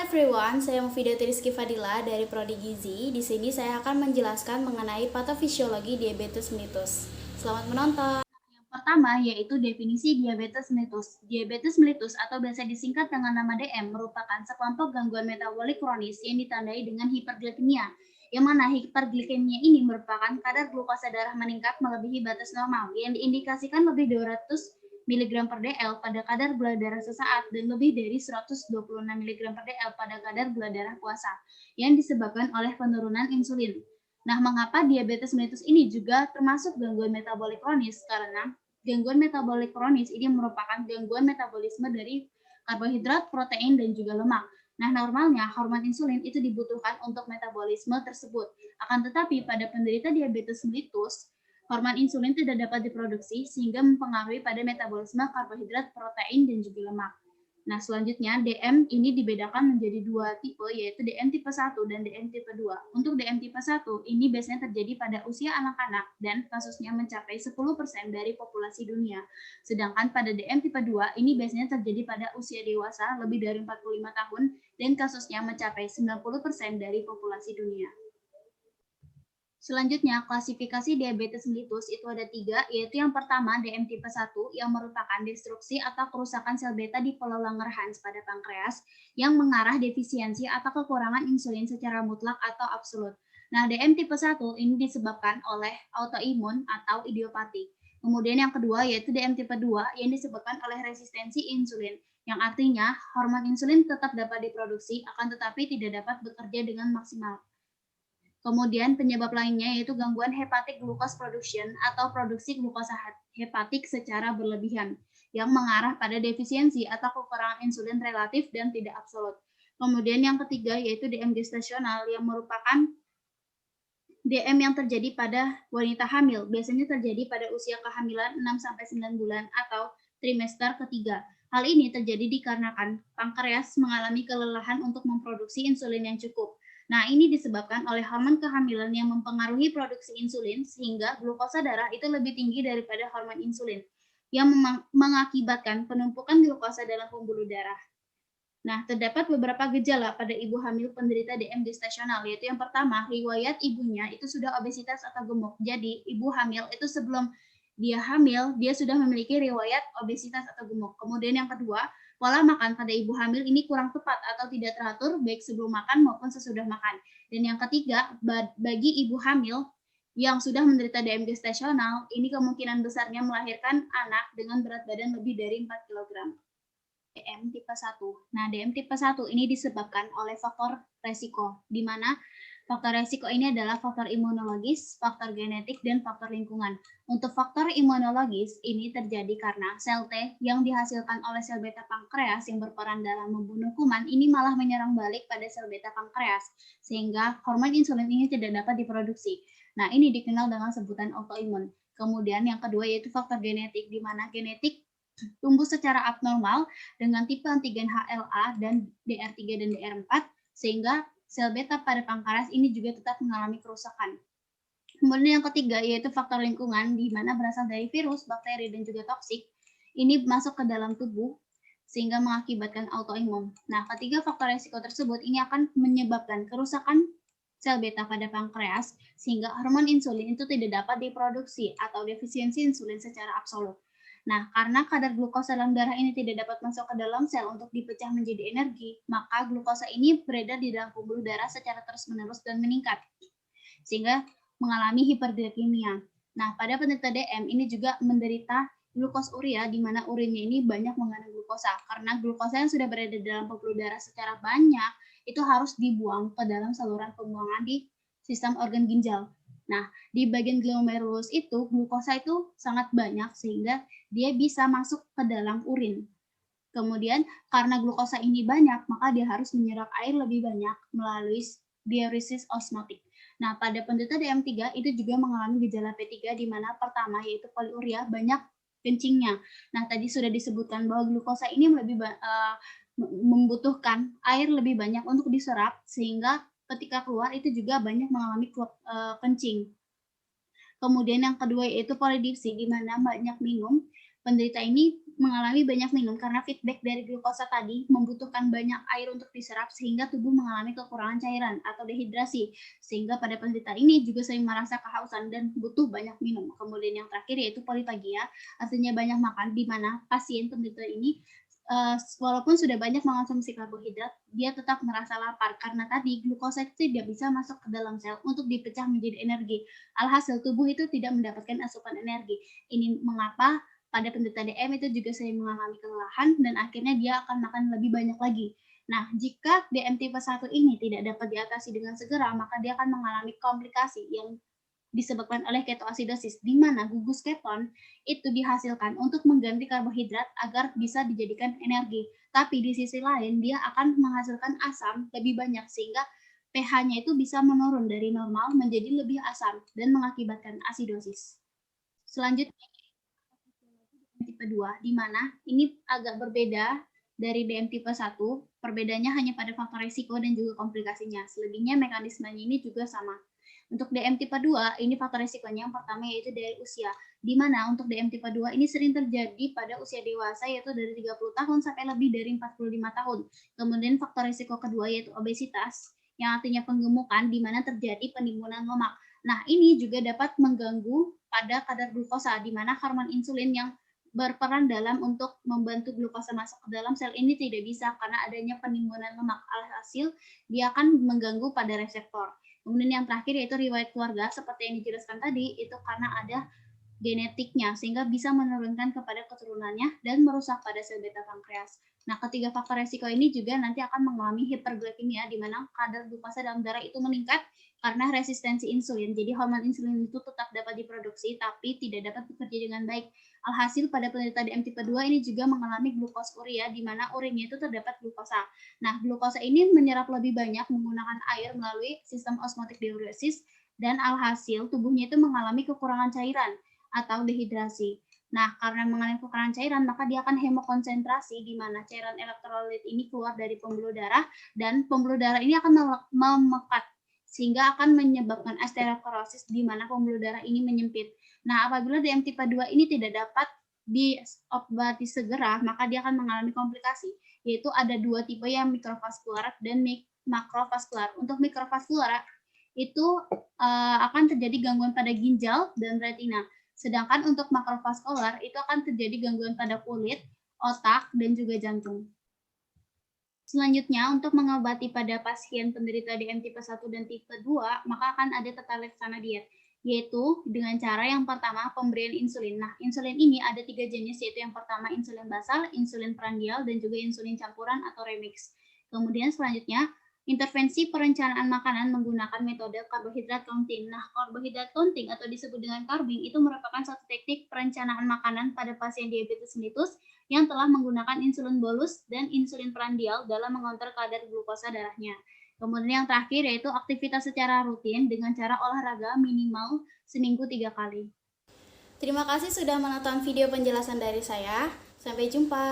everyone, saya Mufidah Rizky Fadila dari Prodi Gizi. Di sini saya akan menjelaskan mengenai patofisiologi diabetes mellitus. Selamat menonton. Yang pertama yaitu definisi diabetes mellitus. Diabetes mellitus atau biasa disingkat dengan nama DM merupakan sekelompok gangguan metabolik kronis yang ditandai dengan hiperglikemia. Yang mana hiperglikemia ini merupakan kadar glukosa darah meningkat melebihi batas normal yang diindikasikan lebih 200 mg per dl pada kadar gula darah sesaat dan lebih dari 126 mg per dl pada kadar gula darah puasa yang disebabkan oleh penurunan insulin. Nah, mengapa diabetes mellitus ini juga termasuk gangguan metabolik kronis? Karena gangguan metabolik kronis ini merupakan gangguan metabolisme dari karbohidrat, protein, dan juga lemak. Nah, normalnya hormon insulin itu dibutuhkan untuk metabolisme tersebut. Akan tetapi pada penderita diabetes mellitus, hormon insulin tidak dapat diproduksi sehingga mempengaruhi pada metabolisme karbohidrat, protein, dan juga lemak. Nah, selanjutnya DM ini dibedakan menjadi dua tipe, yaitu DM tipe 1 dan DM tipe 2. Untuk DM tipe 1 ini biasanya terjadi pada usia anak-anak dan kasusnya mencapai 10% dari populasi dunia. Sedangkan pada DM tipe 2 ini biasanya terjadi pada usia dewasa lebih dari 45 tahun dan kasusnya mencapai 90% dari populasi dunia. Selanjutnya, klasifikasi diabetes mellitus itu ada 3, yaitu yang pertama DM tipe 1 yang merupakan destruksi atau kerusakan sel beta di pola Langerhans pada pankreas yang mengarah defisiensi atau kekurangan insulin secara mutlak atau absolut. Nah, DM tipe 1 ini disebabkan oleh autoimun atau idiopatik. Kemudian yang kedua yaitu DM tipe 2 yang disebabkan oleh resistensi insulin, yang artinya hormon insulin tetap dapat diproduksi akan tetapi tidak dapat bekerja dengan maksimal. Kemudian penyebab lainnya yaitu gangguan hepatic glucose production atau produksi glukosa hepatik secara berlebihan yang mengarah pada defisiensi atau kekurangan insulin relatif dan tidak absolut. Kemudian yang ketiga yaitu DM gestasional yang merupakan DM yang terjadi pada wanita hamil, biasanya terjadi pada usia kehamilan 6-9 bulan atau trimester ketiga. Hal ini terjadi dikarenakan pankreas mengalami kelelahan untuk memproduksi insulin yang cukup. Nah, ini disebabkan oleh hormon kehamilan yang mempengaruhi produksi insulin sehingga glukosa darah itu lebih tinggi daripada hormon insulin yang mengakibatkan penumpukan glukosa dalam pembuluh darah. Nah, terdapat beberapa gejala pada ibu hamil penderita DM gestasional, yaitu yang pertama, riwayat ibunya itu sudah obesitas atau gemuk. Jadi, ibu hamil itu sebelum dia hamil, dia sudah memiliki riwayat obesitas atau gemuk. Kemudian yang kedua, pola makan pada ibu hamil ini kurang tepat atau tidak teratur baik sebelum makan maupun sesudah makan. Dan yang ketiga, bagi ibu hamil yang sudah menderita DM gestasional, ini kemungkinan besarnya melahirkan anak dengan berat badan lebih dari 4 kg. DM tipe 1. Nah, DM tipe 1 ini disebabkan oleh faktor resiko, di mana faktor resiko ini adalah faktor imunologis, faktor genetik, dan faktor lingkungan. Untuk faktor imunologis, ini terjadi karena sel T yang dihasilkan oleh sel beta pankreas yang berperan dalam membunuh kuman ini malah menyerang balik pada sel beta pankreas, sehingga hormon insulin ini tidak dapat diproduksi. Nah, ini dikenal dengan sebutan autoimun. Kemudian yang kedua yaitu faktor genetik, di mana genetik tumbuh secara abnormal dengan tipe antigen HLA dan DR3 dan DR4, sehingga sel beta pada pankreas ini juga tetap mengalami kerusakan. Kemudian yang ketiga yaitu faktor lingkungan, di mana berasal dari virus, bakteri, dan juga toksik. Ini masuk ke dalam tubuh sehingga mengakibatkan autoimun. Nah, ketiga faktor risiko tersebut ini akan menyebabkan kerusakan sel beta pada pankreas sehingga hormon insulin itu tidak dapat diproduksi atau defisiensi insulin secara absolut. Nah, karena kadar glukosa dalam darah ini tidak dapat masuk ke dalam sel untuk dipecah menjadi energi, maka glukosa ini beredar di dalam pembuluh darah secara terus-menerus dan meningkat, sehingga mengalami hiperglikemia. Nah, pada penderita DM ini juga menderita glukosuria, di mana urinnya ini banyak mengandung glukosa. Karena glukosa yang sudah berada di dalam pembuluh darah secara banyak, itu harus dibuang ke dalam saluran pembuangan di sistem organ ginjal. Nah, di bagian glomerulus itu, glukosa itu sangat banyak sehingga dia bisa masuk ke dalam urin. Kemudian, karena glukosa ini banyak, maka dia harus menyerap air lebih banyak melalui diuresis osmotik. Nah, pada penderita DM3 itu juga mengalami gejala P3 di mana pertama yaitu poliuria, banyak kencingnya. Nah, tadi sudah disebutkan bahwa glukosa ini membutuhkan air lebih banyak untuk diserap sehingga ketika keluar itu juga banyak mengalami kencing. Kemudian yang kedua yaitu polidipsi, di mana banyak minum. Penderita ini mengalami banyak minum karena feedback dari glukosa tadi membutuhkan banyak air untuk diserap sehingga tubuh mengalami kekurangan cairan atau dehidrasi. Sehingga pada penderita ini juga sering merasa kehausan dan butuh banyak minum. Kemudian yang terakhir yaitu polifagia, artinya banyak makan, di mana pasien penderita ini walaupun sudah banyak mengonsumsi karbohidrat, dia tetap merasa lapar karena tadi glukosa itu tidak bisa masuk ke dalam sel untuk dipecah menjadi energi. Alhasil tubuh itu tidak mendapatkan asupan energi. Ini mengapa pada penderita DM itu juga sering mengalami kelelahan dan akhirnya dia akan makan lebih banyak lagi. Nah, jika DM tipe 1 ini tidak dapat diatasi dengan segera, maka dia akan mengalami komplikasi yang disebabkan oleh ketoasidosis, di mana gugus keton itu dihasilkan untuk mengganti karbohidrat agar bisa dijadikan energi. Tapi di sisi lain, dia akan menghasilkan asam lebih banyak sehingga pH-nya itu bisa menurun dari normal menjadi lebih asam dan mengakibatkan asidosis. Selanjutnya, tipe 2, di mana ini agak berbeda dari DM tipe 1, perbedaannya hanya pada faktor risiko dan juga komplikasinya. Selebihnya mekanismenya ini juga sama. Untuk DM tipe 2, ini faktor risikonya yang pertama yaitu dari usia, di mana untuk DM tipe 2 ini sering terjadi pada usia dewasa yaitu dari 30 tahun sampai lebih dari 45 tahun. Kemudian faktor risiko kedua yaitu obesitas, yang artinya penggemukan di mana terjadi penimbunan lemak. Nah, ini juga dapat mengganggu pada kadar glukosa, di mana hormon insulin yang berperan dalam untuk membantu glukosa masuk ke dalam sel ini tidak bisa karena adanya penimbunan lemak. Alhasil, dia akan mengganggu pada reseptor. Kemudian yang terakhir yaitu riwayat keluarga, seperti yang dijelaskan tadi, itu karena ada genetiknya, sehingga bisa menurunkan kepada keturunannya dan merusak pada sel beta pankreas. Nah, ketiga faktor resiko ini juga nanti akan mengalami hiperglikemia, di mana kadar glukosa dalam darah itu meningkat karena resistensi insulin. Jadi hormon insulin itu tetap dapat diproduksi, tapi tidak dapat bekerja dengan baik. Alhasil pada penderita DM tipe 2 ini juga mengalami glukosuria, di mana urinnya itu terdapat glukosa. Nah, glukosa ini menyerap lebih banyak menggunakan air melalui sistem osmotik diuresis, dan alhasil tubuhnya itu mengalami kekurangan cairan atau dehidrasi. Nah, karena mengalami kekurangan cairan, maka dia akan hemokonsentrasi, di mana cairan elektrolit ini keluar dari pembuluh darah, dan pembuluh darah ini akan memekat, sehingga akan menyebabkan aterosklorosis, di mana pembuluh darah ini menyempit. Nah, apabila DM tipe 2 ini tidak dapat diobati segera, maka dia akan mengalami komplikasi, yaitu ada dua tipe yang mikrovaskular dan makrovaskular. Untuk mikrovaskular itu akan terjadi gangguan pada ginjal dan retina. Sedangkan untuk makrovaskular itu akan terjadi gangguan pada kulit, otak, dan juga jantung. Selanjutnya, untuk mengobati pada pasien penderita DM tipe 1 dan tipe 2, maka akan ada tata laksana diet, yaitu dengan cara yang pertama pemberian insulin. Nah, insulin ini ada 3 jenis, yaitu yang pertama insulin basal, insulin prandial, dan juga insulin campuran atau remix. Kemudian selanjutnya, intervensi perencanaan makanan menggunakan metode karbohidrat counting. Nah, karbohidrat counting atau disebut dengan carving itu merupakan suatu teknik perencanaan makanan pada pasien diabetes mellitus yang telah menggunakan insulin bolus dan insulin prandial dalam mengontrol kadar glukosa darahnya. Kemudian yang terakhir yaitu aktivitas secara rutin dengan cara olahraga minimal seminggu 3 kali. Terima kasih sudah menonton video penjelasan dari saya. Sampai jumpa.